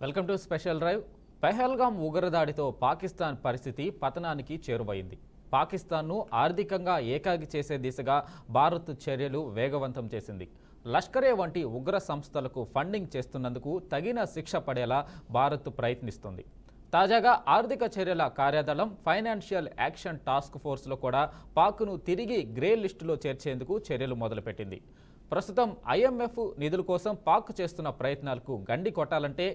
Welcome to special drive. Pahalgam ఉగ్రదాడితో పాకిస్తాన్ పరిస్థితి పతనానికి చేరువైంది. పాకిస్తాన్ను ఆర్థికంగా ఏకాకి చేసే దిశగా భారత్ చర్యలు వేగవంతం చేసింది. లష్కరే వంటి ఉగ్ర సంస్థలకు ఫండింగ్ చేస్తున్నందుకు తగిన శిక్ష పడేలా భారత్ ప్రయత్నిస్తుంది. తాజాగా ఆర్థిక చర్యల కార్యదళం ఫైనాన్షియల్ యాక్షన్ టాస్క్ ఫోర్స్లో కూడా పాక్ను తిరిగి గ్రే లిస్టులో చేర్చేందుకు చర్యలు మొదలుపెట్టింది. ప్రస్తుతం ఐఎంఎఫ్ నిధుల కోసం పాక్ చేస్తున్న ప్రయత్నాలకు గండి కొట్టాలంటే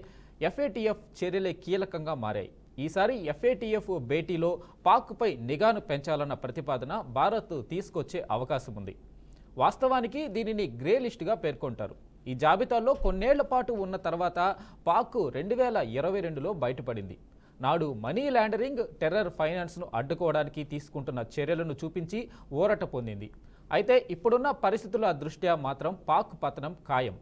ఎఫ్ఏటిఎఫ్ చర్యలే కీలకంగా మారాయి. ఈసారి ఎఫ్ఏటిఎఫ్ భేటీలో పాక్పై నిఘాను పెంచాలన్న ప్రతిపాదన భారత్ తీసుకొచ్చే అవకాశం ఉంది. వాస్తవానికి దీనిని గ్రే లిస్టుగా పేర్కొంటారు. ఈ జాబితాలో కొన్నేళ్ల పాటు ఉన్న తర్వాత పాక్ 2022లో బయటపడింది. నాడు మనీ లాండరింగ్, టెర్రర్ ఫైనాన్స్ను అడ్డుకోవడానికి తీసుకుంటున్న చర్యలను చూపించి ఊరట పొందింది. అయితే ఇప్పుడున్న పరిస్థితుల దృష్ట్యా మాత్రం పాక్ పతనం ఖాయం.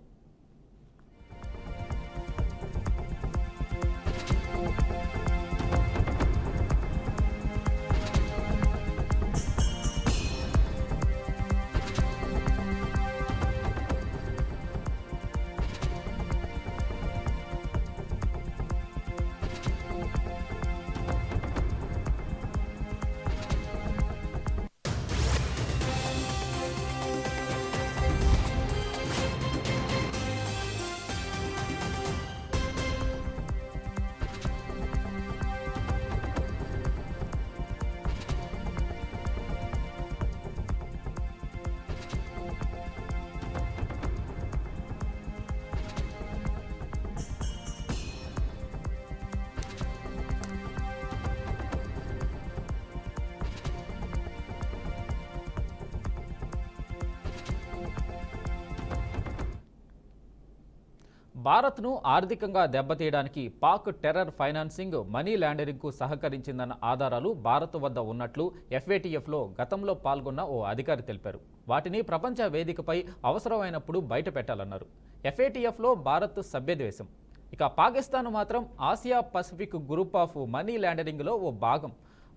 భారత్ను ఆర్థికంగా దెబ్బతీయడానికి పాక్ టెర్రర్ ఫైనాన్సింగ్, మనీ లాండరింగ్కు సహకరించిందన్న ఆధారాలు భారత్ వద్ద ఉన్నట్లు ఎఫ్ఏటిఎఫ్లో గతంలో పాల్గొన్న ఓ అధికారి తెలిపారు. వాటిని ప్రపంచ వేదికపై అవసరమైనప్పుడు బయట పెట్టాలన్నారు. ఎఫ్ఏటిఎఫ్లో భారత్ సభ్యదేశం. ఇక పాకిస్తాన్ మాత్రం Asia pacific group of money లాండరింగ్లో ఓ భాగం.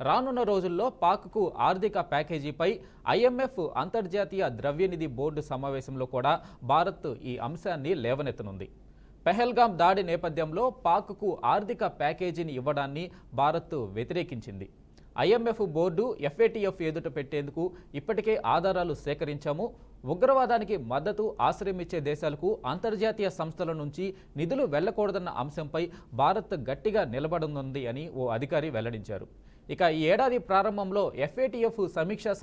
రానున్న రోజుల్లో పాక్కు ఆర్థిక ప్యాకేజీపై ఐఎంఎఫ్ అంతర్జాతీయ ద్రవ్యనిధి బోర్డు సమావేశంలో కూడా భారత్ ఈ అంశాన్ని లేవనెత్తనుంది. పెహల్గాం దాడి నేపథ్యంలో పాక్కు ఆర్థిక ప్యాకేజీని ఇవ్వడాన్ని భారత్ వ్యతిరేకించింది. ఐఎంఎఫ్ బోర్డు ఎఫ్ఏటిఎఫ్ ఎదుట పెట్టేందుకు ఇప్పటికే ఆధారాలు సేకరించాము. ఉగ్రవాదానికి మద్దతు ఆశ్రయమిచ్చే దేశాలకు అంతర్జాతీయ సంస్థల నుంచి నిధులు వెళ్లకూడదన్న అంశంపై భారత్ గట్టిగా నిలబడనుంది అని ఓ అధికారి వెల్లడించారు. ఇక ఈ ఏడాది ప్రారంభంలో ఎఫ్ఏటిఎఫ్ సమీక్ష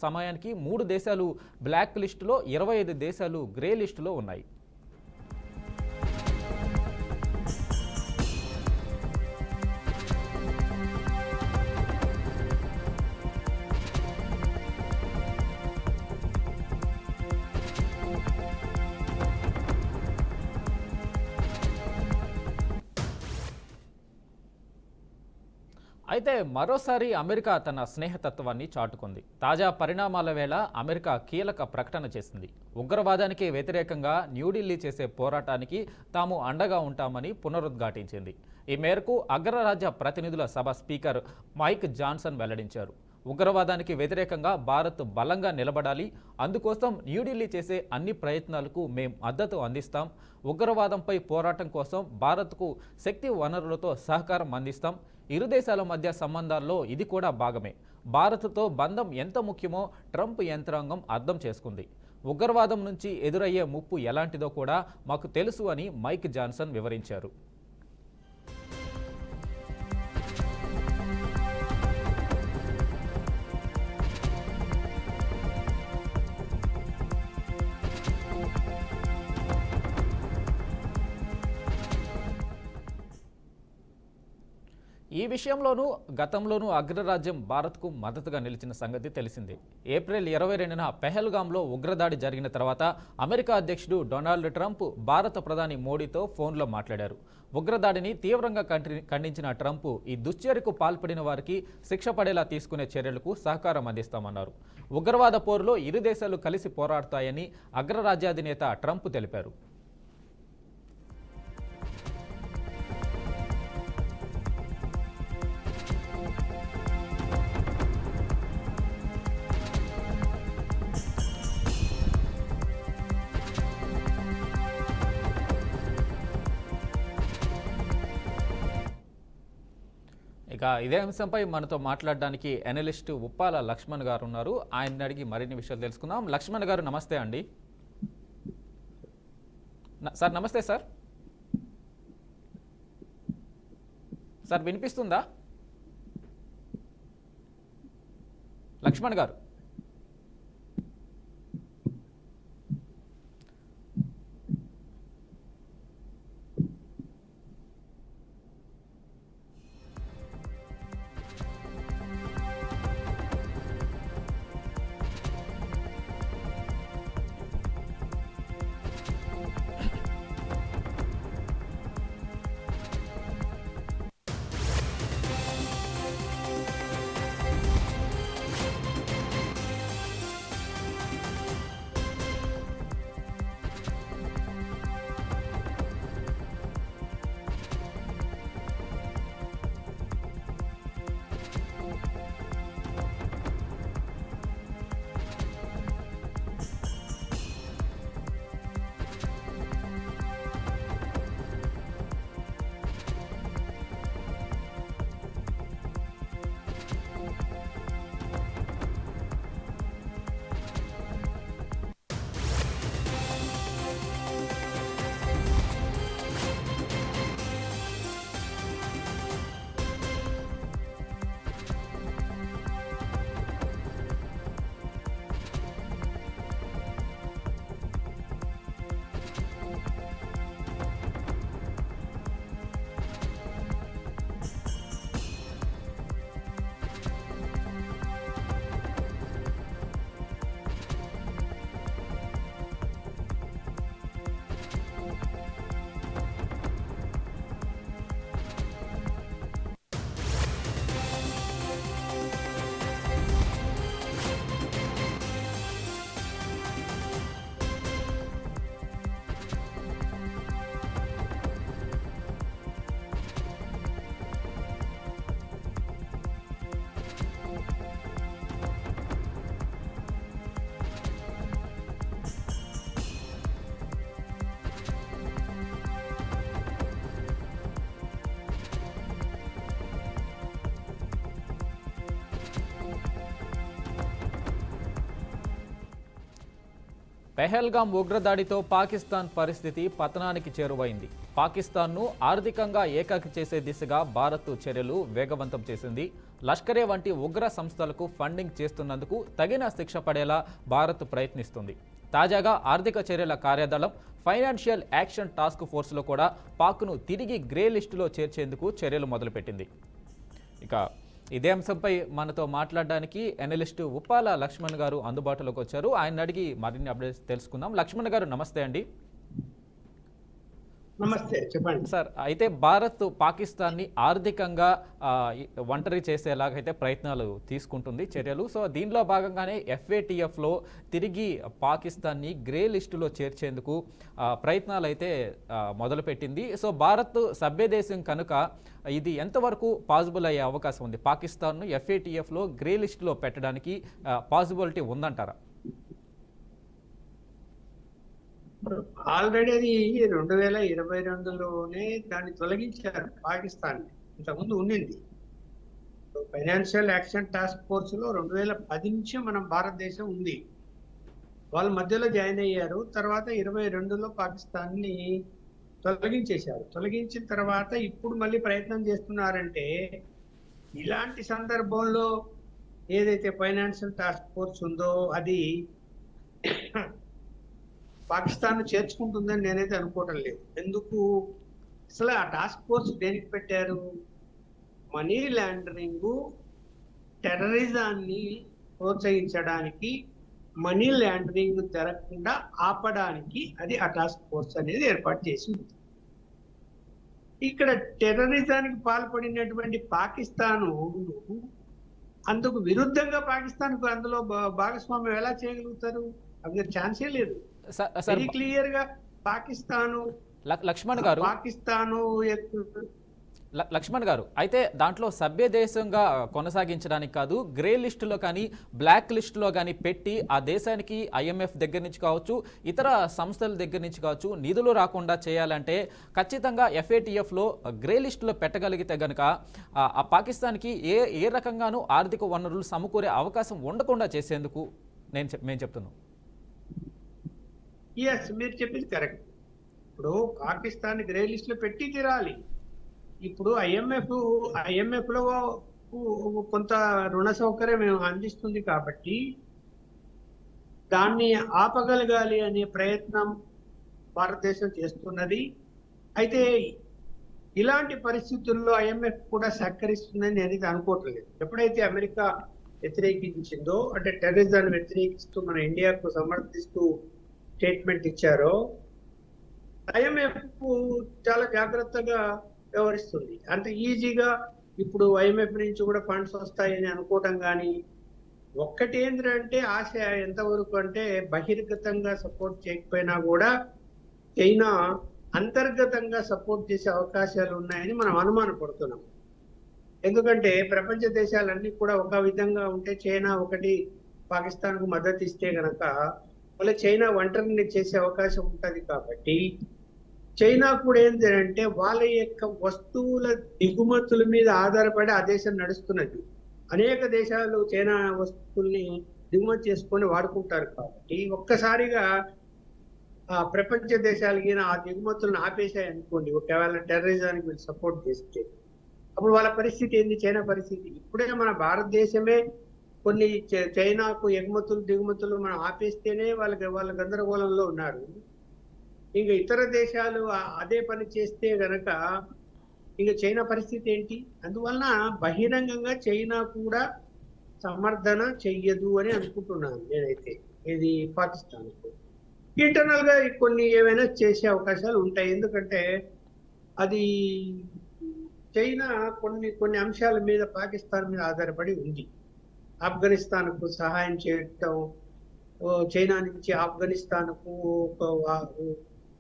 సమయానికి 3 దేశాలు బ్లాక్ లిస్టులో, 25 దేశాలు గ్రే లిస్టులో ఉన్నాయి. అయితే మరోసారి అమెరికా తన స్నేహతత్వాన్ని చాటుకుంది. తాజా పరిణామాల వేళ అమెరికా కీలక ప్రకటన చేసింది. ఉగ్రవాదానికి వ్యతిరేకంగా న్యూఢిల్లీ చేసే పోరాటానికి తాము అండగా ఉంటామని పునరుద్ఘాటించింది. ఈ మేరకు అగ్రరాజ్య ప్రతినిధుల సభ స్పీకర్ మైక్ జాన్సన్ వెల్లడించారు. ఉగ్రవాదానికి వ్యతిరేకంగా భారత్ బలంగా నిలబడాలి. అందుకోసం న్యూఢిల్లీ చేసే అన్ని ప్రయత్నాలకు మేం మద్దతు అందిస్తాం. ఉగ్రవాదంపై పోరాటం కోసం భారత్కు శక్తి వనరులతో సహకారం అందిస్తాం. ఇరు దేశాల మధ్య సంబంధాల్లో ఇది కూడా భాగమే. భారత్తో బంధం ఎంత ముఖ్యమో ట్రంప్ యంత్రాంగం అర్థం చేసుకుంది. ఉగ్రవాదం నుంచి ఎదురయ్యే ముప్పు ఎలాంటిదో కూడా మాకు తెలుసు అని మైక్ జాన్సన్ వివరించారు. ఈ విషయంలోనూ గతంలోనూ అగ్రరాజ్యం భారత్కు మద్దతుగా నిలిచిన సంగతి తెలిసిందే. ఏప్రిల్ 22న పెహల్గాంలో ఉగ్రదాడి జరిగిన తర్వాత అమెరికా అధ్యక్షుడు డొనాల్డ్ ట్రంప్ భారత ప్రధాని మోడీతో ఫోన్లో మాట్లాడారు. ఉగ్రదాడిని తీవ్రంగా ఖండించిన ట్రంప్ ఈ దుశ్చర్యకు పాల్పడిన వారికి శిక్ష పడేలా తీసుకునే చర్యలకు సహకారం అందిస్తామన్నారు. ఉగ్రవాద పోరులో ఇరు దేశాలు కలిసి పోరాడతాయని అగ్రరాజ్యాధినేత ట్రంప్ తెలిపారు. ఇక ఇదే అంశంపై మనతో మాట్లాడడానికి అనలిస్ట్ ఉప్పాల లక్ష్మణ్ గారు ఉన్నారు. ఆయన్ని అడిగి మరిన్ని విషయాలు తెలుసుకుందాం. లక్ష్మణ్ గారు నమస్తే అండి. సార్ నమస్తే సార్. సార్ వినిపిస్తుందా లక్ష్మణ్ గారు? పెహల్గాం ఉగ్రదాడితో పాకిస్తాన్ పరిస్థితి పతనానికి చేరువైంది. పాకిస్తాన్ను ఆర్థికంగా ఏకాకి చేసే దిశగా భారత్ చర్యలు వేగవంతం చేసింది. లష్కరే వంటి ఉగ్ర సంస్థలకు ఫండింగ్ చేస్తున్నందుకు తగిన శిక్ష పడేలా భారత్ ప్రయత్నిస్తుంది. తాజాగా ఆర్థిక చర్యల కార్యదళం ఫైనాన్షియల్ యాక్షన్ టాస్క్ ఫోర్స్లో కూడా పాక్ను తిరిగి గ్రే లిస్టులో చేర్చేందుకు చర్యలు మొదలుపెట్టింది. ఇక ఇదే అంశంపై మనతో మాట్లాడడానికి అనలిస్ట్ ఉప్పాల లక్ష్మణ్ గారు అందుబాటులోకి వచ్చారు. ఆయన అడిగి మరిన్ని అప్డేట్స్ తెలుసుకుందాం. లక్ష్మణ్ గారు నమస్తే అండి. నమస్తే, చెప్పండి సార్. అయితే భారత్ పాకిస్తాన్ని ఆర్థికంగా ఒంటరి చేసేలాగైతే ప్రయత్నాలు తీసుకుంటుంది, చర్యలు. సో దీనిలో భాగంగానే FATFలో తిరిగి పాకిస్తాన్ని గ్రే లిస్టులో చేర్చేందుకు ప్రయత్నాలు అయితే మొదలుపెట్టింది. సో భారత్ సభ్య దేశం కనుక ఇది ఎంతవరకు పాసిబుల్ అయ్యే అవకాశం ఉంది? పాకిస్తాన్ను FATFలో గ్రే లిస్టులో పెట్టడానికి పాసిబిలిటీ ఉందంటారా? ఆల్రెడీ అది 2022లోనే దాన్ని తొలగించారు పాకిస్తాన్. ఇంతకుముందు ఉండింది ఫైనాన్షియల్ యాక్షన్ టాస్క్ ఫోర్స్ లో 2010 నుంచి మనం భారతదేశం ఉంది. వాళ్ళ మధ్యలో జాయిన్ అయ్యారు. తర్వాత 22లో పాకిస్తాన్ని తొలగించేశారు. తొలగించిన తర్వాత ఇప్పుడు మళ్ళీ ప్రయత్నం చేస్తున్నారంటే, ఇలాంటి సందర్భంలో ఏదైతే ఫైనాన్షియల్ టాస్క్ ఫోర్స్ ఉందో అది పాకిస్తాన్ చేర్చుకుంటుందని నేనైతే అనుకోవటం లేదు. ఎందుకు అసలు ఆ టాస్క్ ఫోర్స్ దేనికి పెట్టారు? మనీ లాండరింగ్, టెర్రరిజాన్ని ప్రోత్సహించడానికి, మనీ లాండరింగ్ జరగకుండా ఆపడానికి అది ఆ టాస్క్ ఫోర్స్ అనేది ఏర్పాటు చేసింది. ఇక్కడ టెర్రరిజానికి పాల్పడినటువంటి పాకిస్తాను అందుకు విరుద్ధంగా పాకిస్తాన్ అందులో భాగస్వామ్యం ఎలా చేయగలుగుతారు? అది ఛాన్సే లేదు. వెరీ క్లియర్ గా పాకిస్తాను లక్ష్మణ్ గారు లక్ష్మణ్ గారు, అయితే దాంట్లో సభ్య దేశంగా కొనసాగించడానికి కాదు, గ్రే లిస్టులో కానీ బ్లాక్ లిస్టులో కానీ పెట్టి ఆ దేశానికి ఐఎంఎఫ్ దగ్గర నుంచి కావచ్చు, ఇతర సంస్థల దగ్గర నుంచి కావచ్చు నిధులు రాకుండా చేయాలంటే ఖచ్చితంగా ఎఫ్ఏటిఎఫ్లో గ్రే లిస్టులో పెట్టగలిగితే గనుక ఆ పాకిస్తాన్కి ఏ రకంగానూ ఆర్థిక వనరులు సమకూరే అవకాశం ఉండకుండా చేసేందుకు మేము చెప్తున్నాం. ఎస్, మీరు చెప్పింది కరెక్ట్. ఇప్పుడు పాకిస్తాన్ గ్రే లిస్ట్ లో పెట్టి తీరాలి. ఇప్పుడు ఐఎంఎఫ్ లో కొంత రుణ సౌకర్యం అందిస్తుంది కాబట్టి దాన్ని ఆపగలగాలి అనే ప్రయత్నం భారతదేశం చేస్తున్నది. అయితే ఇలాంటి పరిస్థితుల్లో ఐఎంఎఫ్ కూడా సహకరిస్తుందని నేను అనుకోవట్లేదు. ఎప్పుడైతే అమెరికా వ్యతిరేకించిందో, అంటే టెర్రరిజాన్ని వ్యతిరేకిస్తూ మన ఇండియాకు సమర్థిస్తూ స్టేట్మెంట్ ఇచ్చారో, ఐఎంఎఫ్ చాలా జాగ్రత్తగా వ్యవహరిస్తుంది. అంత ఈజీగా ఇప్పుడు ఐఎంఎఫ్ నుంచి కూడా ఫండ్స్ వస్తాయని అనుకోవటం కానీ, ఒక్కటి ఏంటంటే ఆశ ఎంతవరకు అంటే బహిర్గతంగా సపోర్ట్ చేయకపోయినా కూడా చైనా అంతర్గతంగా సపోర్ట్ చేసే అవకాశాలు ఉన్నాయని మనం అనుమానపడుతున్నాం. ఎందుకంటే ప్రపంచ దేశాలన్నీ కూడా ఒక విధంగా ఉంటే చైనా ఒకటి పాకిస్తాన్కు మద్దతు ఇస్తే గనక మళ్ళీ చైనా ఒంటరిని చేసే అవకాశం ఉంటుంది. కాబట్టి చైనా కూడా ఏంటంటే వాళ్ళ యొక్క వస్తువుల దిగుమతుల మీద ఆధారపడి ఆ దేశం నడుస్తున్నది. అనేక దేశాలు చైనా వస్తువుల్ని దిగుమతి చేసుకొని వాడుకుంటారు. కాబట్టి ఒక్కసారిగా ఆ ప్రపంచ దేశాలకి ఆ దిగుమతులను ఆపేశాయి అనుకోండి, ఒకవేళ టెర్రరిజానికి వీళ్ళు సపోర్ట్ చేస్తే, అప్పుడు వాళ్ళ పరిస్థితి ఏంది? చైనా పరిస్థితి. ఇప్పుడే మన భారతదేశమే కొన్ని చైనాకు ఎగుమతులు దిగుమతులు మనం ఆపేస్తేనే వాళ్ళ గందరగోళంలో ఉన్నారు. ఇంకా ఇతర దేశాలు అదే పని చేస్తే గనక ఇంకా చైనా పరిస్థితి ఏంటి? అందువలన బహిరంగంగా చైనా కూడా సమర్థన చెయ్యదు అని అనుకుంటున్నాను నేనైతే. ఇది పాకిస్తాన్ ఇంటర్నల్ గా కొన్ని ఏమైనా చేసే అవకాశాలు ఉంటాయి. ఎందుకంటే అది చైనా కొన్ని అంశాల మీద పాకిస్తాన్ మీద ఆధారపడి ఉంది. ఆఫ్ఘనిస్తాన్ కు సహాయం చేయటం, చైనా నుంచి ఆఫ్ఘనిస్తాన్ కు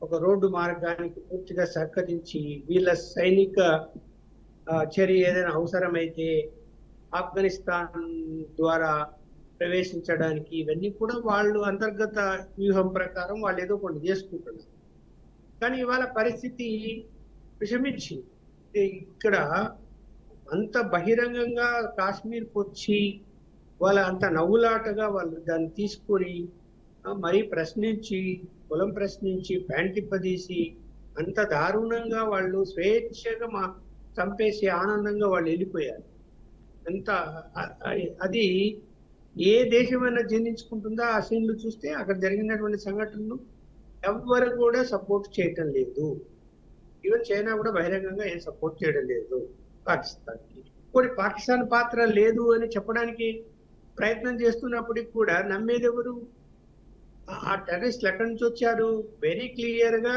ఒక రోడ్డు మార్గానికి పూర్తిగా సహకరించి వీళ్ళ సైనిక చర్య ఏదైనా అవసరమైతే ఆఫ్ఘనిస్తాన్ ద్వారా ప్రవేశించడానికి, ఇవన్నీ కూడా వాళ్ళు అంతర్గత వ్యూహం ప్రకారం వాళ్ళు ఏదో కొన్ని చేసుకుంటున్నారు. కానీ ఇవాళ పరిస్థితి విషమించింది. ఇక్కడ అంత బహిరంగంగా కాశ్మీర్కి వచ్చి వాళ్ళ అంత నవ్వులాటగా వాళ్ళు దాన్ని తీసుకొని మరీ ప్రశ్నించి, కులం ప్రశ్నించి, ప్యాంటిప్పదీసి అంత దారుణంగా వాళ్ళు స్వేచ్ఛగా చంపేసి ఆనందంగా వాళ్ళు వెళ్ళిపోయారు. అంత అది ఏ దేశమైనా జీర్ణించుకుంటుందా? ఆ సీన్లు చూస్తే అక్కడ జరిగినటువంటి సంఘటనలు ఎవరు కూడా సపోర్ట్ చేయటం లేదు. ఈవెన్ చైనా కూడా బహిరంగంగా ఏం సపోర్ట్ చేయడం లేదు పాకిస్తాన్కి. కొన్ని పాకిస్తాన్ పాత్ర లేదు అని చెప్పడానికి ప్రయత్నం చేస్తున్నప్పటికి కూడా నమ్మేది ఎవరు? ఆ టెర్రరిస్టులు ఎక్కడి నుంచి వచ్చారు? వెరీ క్లియర్ గా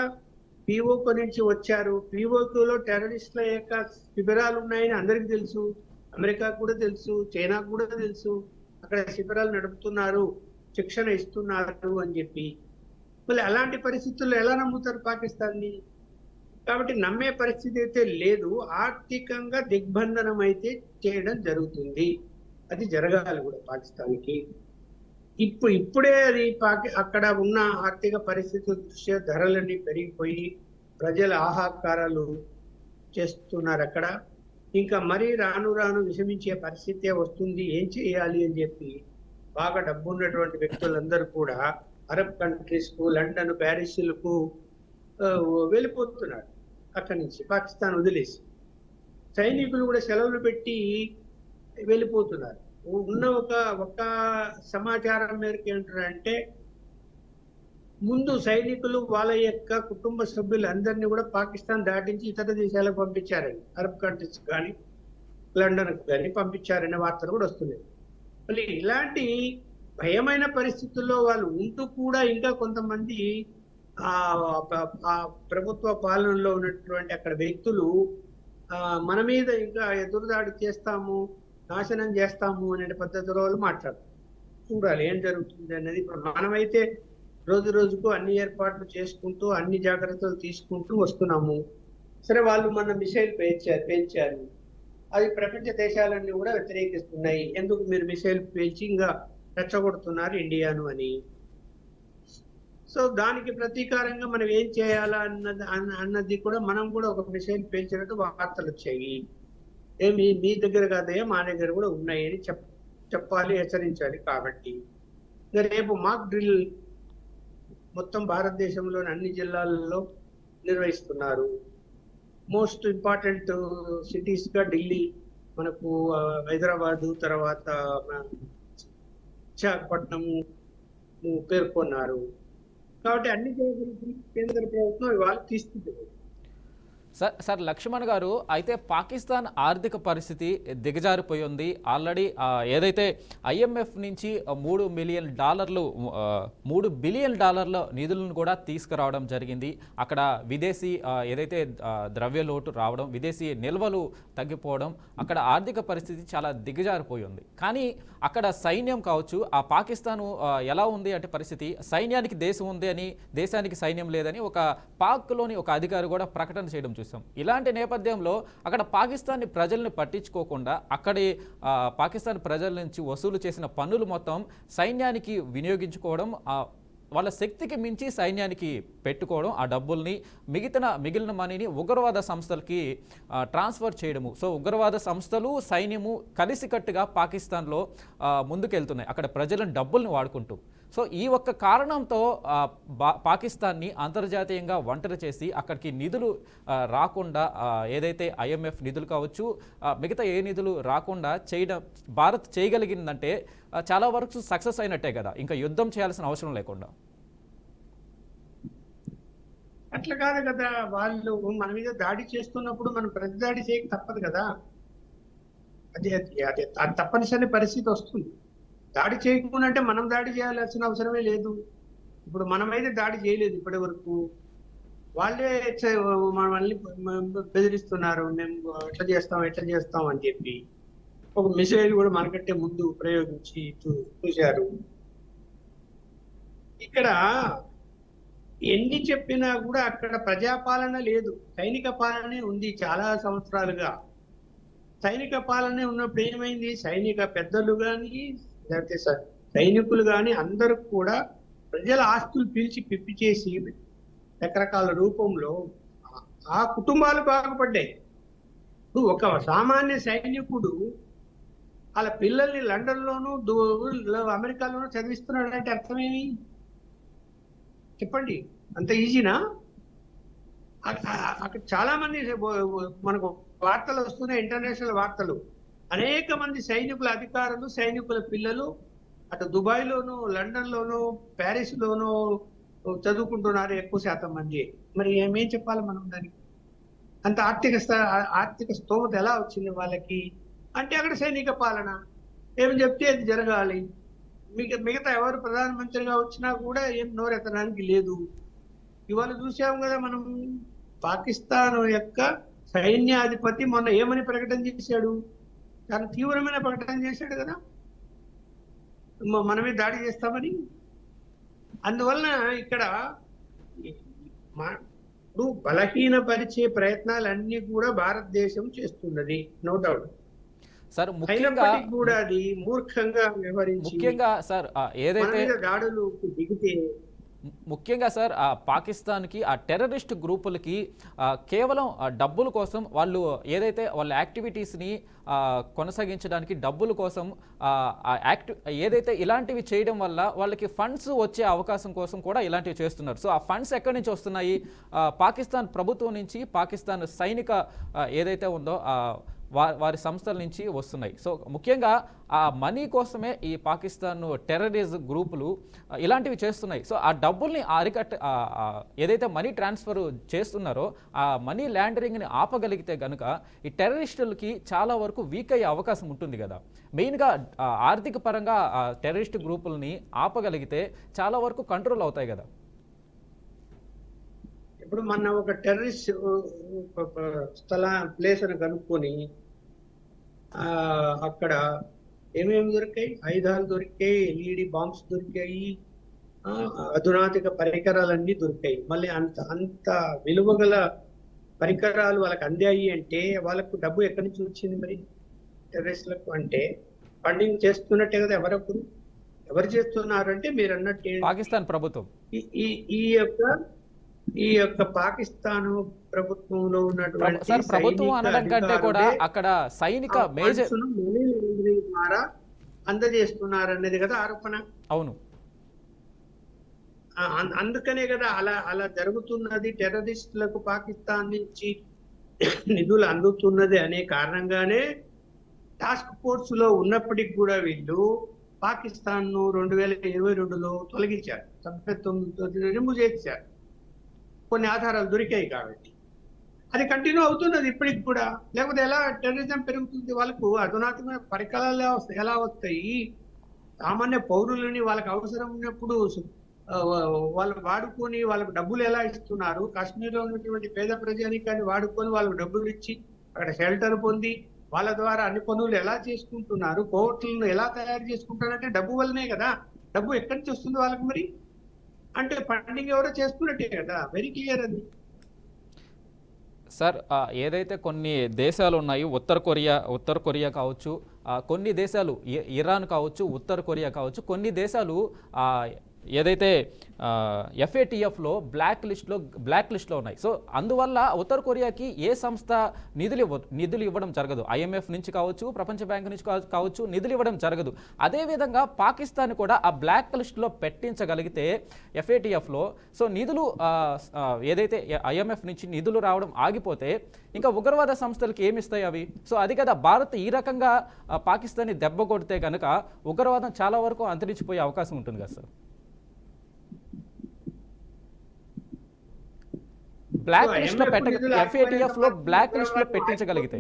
పిఓకు నుంచి వచ్చారు. పిఓకులో టెర్రరిస్టుల యొక్క శిబిరాలు ఉన్నాయని అందరికీ తెలుసు, అమెరికా కూడా తెలుసు, చైనా కూడా తెలుసు. అక్కడ శిబిరాలు నడుపుతున్నారు, శిక్షణ ఇస్తున్నారు అని చెప్పి. మళ్ళీ అలాంటి పరిస్థితుల్లో ఎలా నమ్ముతారు పాకిస్తాన్ని? కాబట్టి నమ్మే పరిస్థితి అయితే లేదు. ఆర్థికంగా దిగ్బంధనం అయితే చేయడం జరుగుతుంది. అది జరగాలి కూడా పాకిస్తాన్కి. ఇప్పుడే అది అక్కడ ఉన్న ఆర్థిక పరిస్థితుల దృష్ట్యా ధరలన్నీ పెరిగిపోయి ప్రజల ఆహాకారాలు చేస్తున్నారు అక్కడ. ఇంకా మరీ రాను రాను విషమించే పరిస్థితే వస్తుంది. ఏం చేయాలి అని చెప్పి బాగా డబ్బున్నటువంటి వ్యక్తులందరూ కూడా అరబ్ కంట్రీస్ కు, లండన్, ప్యారిస్లకు వెళ్ళిపోతున్నారు. అక్కడి నుంచి పాకిస్తాన్ వదిలేసి సైనికులు కూడా సెలవులు పెట్టి వెళ్ళిపోతున్నారు. ఉన్న ఒక సమాచారం మేరకు ఏంటంటే, ముందు సైనికులు వాళ్ళ యొక్క కుటుంబ సభ్యులందరినీ కూడా పాకిస్తాన్ దాటించి ఇతర దేశాలకు పంపించారని, అరబ్ కంట్రీస్ కానీ లండన్కు కానీ పంపించారనే వార్తలు కూడా వస్తున్నాయి. మళ్ళీ ఇలాంటి భయమైన పరిస్థితుల్లో వాళ్ళు ఉంటూ కూడా ఇంకా కొంతమంది ఆ ప్రభుత్వ పాలనలో ఉన్నటువంటి అక్కడ వ్యక్తులు మన మీద ఇంకా ఎదురుదాడి చేస్తాము, నాశనం చేస్తాము అనే పద్ధతిలో వాళ్ళు మాట్లాడతారు. చూడాలి ఏం జరుగుతుంది అనేది. ఇప్పుడు మనమైతే రోజు రోజుకు అన్ని ఏర్పాట్లు చేసుకుంటూ అన్ని జాగ్రత్తలు తీసుకుంటూ వస్తున్నాము. సరే వాళ్ళు మన మిసైల్ పేల్చారు. అది ప్రపంచ దేశాలన్నీ కూడా వ్యతిరేకిస్తున్నాయి. ఎందుకు మీరు మిసైల్ పేల్చి ఇంకా రెచ్చగొడుతున్నారు ఇండియాను అని. సో దానికి ప్రతీకారంగా మనం ఏం చేయాలా అన్నది కూడా మనం కూడా ఒక మిసైల్ పేల్చినట్టు వార్తలు వచ్చాయి. ఏమి మీ దగ్గర కాదయ్యా, మా దగ్గర కూడా ఉన్నాయి అని చెప్పాలి, హెచ్చరించాలి. కాబట్టి రేపు మాక్ డ్రిల్ మొత్తం భారతదేశంలోని అన్ని జిల్లాలలో నిర్వహిస్తున్నారు. మోస్ట్ ఇంపార్టెంట్ సిటీస్ గా ఢిల్లీ, మనకు హైదరాబాదు, తర్వాత విశాఖపట్నం పేర్కొన్నారు. కాబట్టి అన్ని కేంద్ర ప్రభుత్వం ఇవాళ తీసుకుంటుంది. సార్ లక్ష్మణ్ గారు, అయితే పాకిస్తాన్ ఆర్థిక పరిస్థితి దిగజారిపోయింది. ఆల్రెడీ ఏదైతే IMF నుంచి $3 బిలియన్ నిధులను కూడా తీసుకురావడం జరిగింది. అక్కడ విదేశీ ఏదైతే ద్రవ్య లోటు రావడం, విదేశీ నిల్వలు తగ్గిపోవడం, అక్కడ ఆర్థిక పరిస్థితి చాలా దిగజారిపోయింది. కానీ అక్కడ సైన్యం కావచ్చు, ఆ పాకిస్తాను ఎలా ఉంది అంటే పరిస్థితి, సైన్యానికి దేశం ఉంది అని, దేశానికి సైన్యం లేదని ఒక పాక్లోని ఒక అధికారి కూడా ప్రకటన చేయడం చూసాం. ఇలాంటి నేపథ్యంలో అక్కడ పాకిస్తాన్ ప్రజల్ని పట్టించుకోకుండా అక్కడి పాకిస్తాన్ ప్రజల నుంచి వసూలు చేసిన పన్నులు మొత్తం సైన్యానికి వినియోగించుకోవడం, వాళ్ళ శక్తికి మించి సైన్యానికి పెట్టుకోవడం, ఆ డబ్బుల్ని మిగిలిన మనీని ఉగ్రవాద సంస్థలకి ట్రాన్స్ఫర్ చేయడము. సో ఉగ్రవాద సంస్థలు సైన్యము కలిసికట్టుగా పాకిస్తాన్లో ముందుకెళ్తున్నాయి, అక్కడ ప్రజలను డబ్బుల్ని వాడుకుంటూ. సో ఈ ఒక్క కారణంతో పాకిస్తాన్ని అంతర్జాతీయంగా ఒంటరి చేసి అక్కడికి నిధులు రాకుండా, ఏదైతే IMF నిధులు కావచ్చు, మిగతా ఏ నిధులు రాకుండా చేయడం భారత్ చేయగలిగిందంటే చాలా వరకు సక్సెస్ అయినట్టే కదా, ఇంకా యుద్ధం చేయాల్సిన అవసరం లేకుండా. అట్లా కాదు కదా, వాళ్ళు మన మీద దాడి చేస్తున్నప్పుడు మనం ప్రతి దాడి చేయక తప్పదు కదా. అది తప్పనిసరి పరిస్థితి వస్తుంది. దాడి చేయకుండా అంటే మనం దాడి చేయాల్సిన అవసరమే లేదు. ఇప్పుడు మనమైతే దాడి చేయలేదు ఇప్పటి వరకు. వాళ్ళే మనల్ని బెదిరిస్తున్నారు, మేము ఎట్లా చేస్తాం అని చెప్పి. ఒక మిసైల్ కూడా మనకంటే ముందు ప్రయోగించి చూశారు. ఇక్కడ ఎన్ని చెప్పినా కూడా అక్కడ ప్రజాపాలన లేదు, సైనిక పాలనే ఉంది చాలా సంవత్సరాలుగా. సైనిక పాలనే ఉన్నప్పుడు ఏమైంది, సైనిక పెద్దలు కానీ లేకపోతే సైనికులు కానీ అందరూ కూడా ప్రజల ఆస్తులు పిప్పి చేసి రకరకాల రూపంలో ఆ కుటుంబాలు బాగుపడ్డాయి. ఒక సామాన్య సైనికుడు వాళ్ళ పిల్లల్ని లండన్లోను అమెరికాలోనూ చదివిస్తున్నాడు అంటే అర్థమేమి చెప్పండి? అంత ఈజీనా? అక్కడ చాలా మంది మనకు వార్తలు వస్తున్నాయి, ఇంటర్నేషనల్ వార్తలు. అనేక మంది సైనికుల అధికారులు, సైనికుల పిల్లలు అటు దుబాయ్లోను, లండన్లోను, ప్యారిస్లోను చదువుకుంటున్నారు ఎక్కువ శాతం మంది. మరి ఏమేం చెప్పాలి మనం దానికి? అంత ఆర్థిక స్తోమత ఎలా వచ్చింది వాళ్ళకి అంటే అక్కడ సైనిక పాలన. ఏమి చెప్తే అది జరగాలి. మిగతా ఎవరు ప్రధానమంత్రిగా వచ్చినా కూడా ఏం నోరెత్తడానికి లేదు. ఇవాళ చూసాము కదా మనం, పాకిస్తాన్ యొక్క సైన్యాధిపతి మొన్న ఏమని ప్రకటన చేశాడు? చాలా తీవ్రమైన ప్రకటన చేశాడు కదా, మనమే దాడి చేస్తామని. అందువలన ఇక్కడ ఇప్పుడు బలహీనపరిచే ప్రయత్నాలన్నీ కూడా భారతదేశం చేస్తున్నది, నో డౌట్. సార్ ముఖ్యంగా కూడా అది మూర్ఖంగా వ్యవహరించి ముఖ్యంగా సార్ ఏదైతే దాడులు దిగితే ముఖ్యంగా సార్ పాకిస్తాన్కి ఆ టెర్రరిస్ట్ గ్రూపులకి కేవలం డబ్బుల కోసం వాళ్ళు ఏదైతే వాళ్ళ యాక్టివిటీస్ని కొనసాగించడానికి డబ్బుల కోసం ఏదైతే ఇలాంటివి చేయడం వల్ల వాళ్ళకి ఫండ్స్ వచ్చే అవకాశం కోసం కూడా ఇలాంటివి చేస్తున్నారు. సో ఆ ఫండ్స్ ఎక్కడి నుంచి వస్తున్నాయి? పాకిస్తాన్ ప్రభుత్వం నుంచి, పాకిస్తాన్ సైనిక ఏదైతే ఉందో వారి సంస్థల నుంచి వస్తున్నాయి. సో ముఖ్యంగా ఆ మనీ కోసమే ఈ పాకిస్తాన్ టెర్రరిజం గ్రూపులు ఇలాంటివి చేస్తున్నాయి. సో ఆ డబ్బుల్ని ఏదైతే మనీ ట్రాన్స్ఫర్ చేస్తున్నారో ఆ మనీ ల్యాండరింగ్ని ఆపగలిగితే కనుక ఈ టెర్రరిస్టులకి చాలా వరకు వీక్ అయ్యే అవకాశం ఉంటుంది కదా. మెయిన్గా ఆర్థిక పరంగా టెర్రరిస్ట్ గ్రూపుల్ని ఆపగలిగితే చాలా వరకు కంట్రోల్ అవుతాయి కదా. ఇప్పుడు మన ఒక టెర్రరిస్ట్ ప్లేస్ అని కనుక్కొని అక్కడ ఏమేమి దొరికాయి? ఆయుధాలు దొరికాయి, LED బాంబ్స్ దొరికాయి, అధునాతిక పరికరాలన్నీ దొరికాయి. మళ్ళీ అంత విలువ గల పరికరాలు వాళ్ళకి అందాయి అంటే వాళ్ళకు డబ్బు ఎక్కడి నుంచి వచ్చింది మరి టెర్రరిస్టులకు? అంటే ఫండింగ్ చేస్తున్నట్టే కదా. ఎవరు చేస్తున్నారు అంటే మీరు అన్నట్టు పాకిస్తాన్ ప్రభుత్వం. ఈ ఈ- ఈ యొక్క ఈ యొక్క పాకిస్తాన్ ప్రభుత్వంలో ఉన్నటువంటి సార్, ప్రభుత్వం సైనిక అనడం కంటే కూడా అధికారులే అక్కడ సైనిక ఆ మేజర్. ఫండ్స్ను మనీ లాండరింగ్ ద్వారా అందజేస్తున్నారు అనేది కదా ఆరోపణ. అవును. అందుకనే కదా అలా అలా జరుగుతున్నది. టెర్రరిస్టులకు పాకిస్తాన్ నుంచి నిధులు అందుతున్నది అనే కారణంగానే టాస్క్ ఫోర్స్ లో ఉన్నప్పటికి కూడా వీళ్ళు పాకిస్తాన్ ను 2022లో తొలగించారు, సభ్యత్వంతో రిమూవ్ చేశారు. కొన్ని ఆధారాలు దొరికాయి కాబట్టి అది కంటిన్యూ అవుతున్నది ఇప్పటికి కూడా. లేకపోతే ఎలా టెర్రరిజం పెరుగుతుంది? వాళ్ళకు అధునాతమైన పరికరాలు ఎలా వస్తాయి? సామాన్య పౌరులని వాళ్ళకి అవసరం ఉన్నప్పుడు వాళ్ళు వాడుకొని వాళ్ళకు డబ్బులు ఎలా ఇస్తున్నారు? కాశ్మీర్లో ఉన్నటువంటి పేద ప్రజానికాన్ని వాడుకొని వాళ్ళకు డబ్బులు ఇచ్చి అక్కడ షెల్టర్ పొంది వాళ్ళ ద్వారా అన్ని పనులు ఎలా చేసుకుంటున్నారు? కోర్టులను ఎలా తయారు చేసుకుంటారంటే డబ్బు వల్లనే కదా. డబ్బు ఎక్కడి నుంచి వస్తుంది వాళ్ళకి మరి? అంటే ఫండింగ్ ఎవరో చేసుకున్నట్టే కదా. వెరీ క్లియర్ అది. సార్, ఏదైతే కొన్ని దేశాలు ఉన్నాయి, ఉత్తర కొరియా కావచ్చు, కొన్ని దేశాలు ఇరాన్ కావచ్చు, ఉత్తర కొరియా కావచ్చు, కొన్ని దేశాలు ఏదైతే FATFలో బ్లాక్ లిస్ట్లో ఉన్నాయి. సో అందువల్ల ఉత్తర కొరియాకి ఏ సంస్థ నిధులు ఇవ్వడం జరగదు. IMF నుంచి కావచ్చు, ప్రపంచ బ్యాంక్ నుంచి కావచ్చు, నిధులు ఇవ్వడం జరగదు. అదేవిధంగా పాకిస్తాన్ కూడా ఆ బ్లాక్ లిస్ట్లో పెట్టించగలిగితే FATFలో, సో నిధులు ఏదైతే IMF నుంచి నిధులు రావడం ఆగిపోతే ఇంకా ఉగ్రవాద సంస్థలకి ఏమిస్తాయి అవి? సో అది కదా, భారత్ ఈ రకంగా పాకిస్తాన్ని దెబ్బ కొడితే కనుక ఉగ్రవాదం చాలా వరకు అంతరించిపోయే అవకాశం ఉంటుంది కదా సార్. బ్లాక్ లిస్ట్ లో FATFలో బ్లాక్ లిస్ట్ లో పెట్టించగలిగితే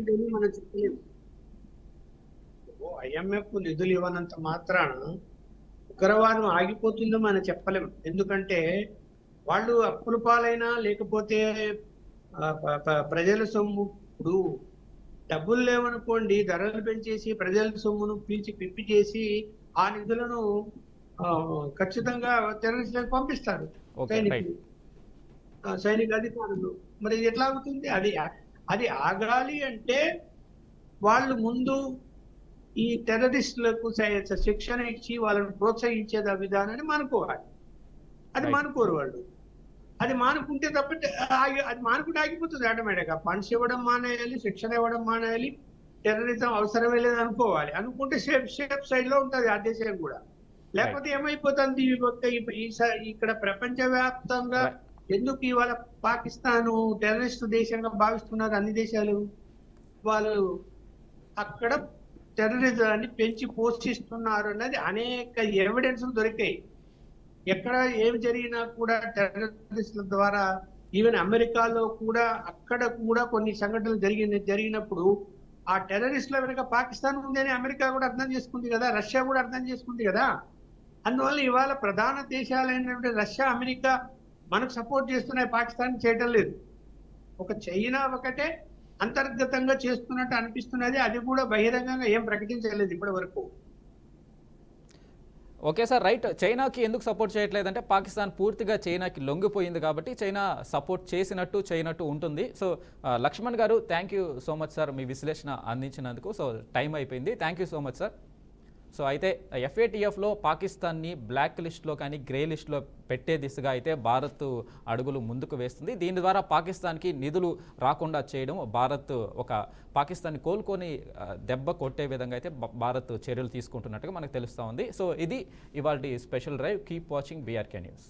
IMF నిధులు ఇవ్వనంత మాత్రాన ఉగ్రవాదం ఆగిపోతుందో మనం చెప్పలేము. ఎందుకంటే వాళ్ళు అప్పుల పాలైనా లేకపోతే ప్రజల సొమ్ము, ఇప్పుడు డబ్బులు లేవనుకోండి, ధరలు పెంచేసి ప్రజల సొమ్మును పిప్పి చేసి ఆ నిధులను ఖచ్చితంగా టెర్రరిస్టులకు పంపిస్తారు సైనిక అధికారులు. మరి ఇది ఎట్లా అవుతుంది? అది ఆగాలి అంటే వాళ్ళు ముందు ఈ టెర్రరిస్టులకు శిక్షణ ఇచ్చి వాళ్ళని ప్రోత్సహించేది ఆ విధానాన్ని మానుకోవాలి. అది మానుకోరు వాళ్ళు. అది మానుకుంటే తప్ప అది మానుకుంటే ఆగిపోతుంది ఆటోమేటిక్గా. ఫండ్స్ ఇవ్వడం మానేయాలి, శిక్షణ ఇవ్వడం మానేయాలి, టెర్రరిజం అవసరమే లేదు అనుకోవాలి. అనుకుంటే సేఫ్ సైడ్ లో ఉంటుంది ఆ దేశం కూడా. లేకపోతే ఏమైపోతుంది, ఇక్కడ ప్రపంచవ్యాప్తంగా ఎందుకు ఇవాళ పాకిస్తాను టెర్రరిస్ట్ దేశంగా భావిస్తున్నారు అన్ని దేశాలు? వాళ్ళు అక్కడ టెర్రరిజాన్ని పెంచి పోషిస్తున్నారు అన్నది అనేక ఎవిడెన్స్ దొరికాయి. ఎక్కడ ఏమి జరిగినా కూడా టెర్రరిస్టుల ద్వారా, ఈవెన్ అమెరికాలో కూడా అక్కడ కూడా కొన్ని సంఘటనలు జరిగినప్పుడు ఆ టెర్రరిస్టుల వెనుక పాకిస్తాన్ ఉందని అమెరికా కూడా అర్థం చేసుకుంది కదా, రష్యా కూడా అర్థం చేసుకుంది కదా. అందువల్ల ఇవాళ ప్రధాన దేశాలైనటువంటి రష్యా, అమెరికా మనకు సపోర్ట్ చేస్తున్నాయి, పాకిస్తాన్ చేయటం లేదు. ఒక చైనా ఒకటే అంతర్గతంగా చేస్తున్నట్టు అనిపిస్తున్నది. అది కూడా బహిరంగంగా ఏం ప్రకటించలేదు ఇప్పటి వరకు. Okay sir, right. చైనాకి ఎందుకు సపోర్ట్ చేయట్లేదంటే పాకిస్తాన్ పూర్తిగా చైనాకి లొంగిపోయింది కాబట్టి చైనా సపోర్ట్ చేయనట్టు ఉంటుంది. So Laxman garu, thank you so much sir, మీ విశ్లేషణ అందించినందుకు. సో టైం అయిపోయింది. Thank you so much sir. So అయితే FATFలో పాకిస్తాన్ని బ్లాక్ లిస్ట్లో కానీ గ్రే లిస్ట్లో పెట్టే దిశగా అయితే భారత్ అడుగులు ముందుకు వేస్తుంది. దీని ద్వారా పాకిస్తాన్కి నిధులు రాకుండా చేయడం, భారత్ ఒక పాకిస్తాన్ని కోలుకొని దెబ్బ కొట్టే విధంగా అయితే భారత్ చర్యలు తీసుకుంటున్నట్టుగా మనకు తెలుస్తూ ఉంది. సో ఇది ఇవాల్టి special drive. Keep watching BRK news.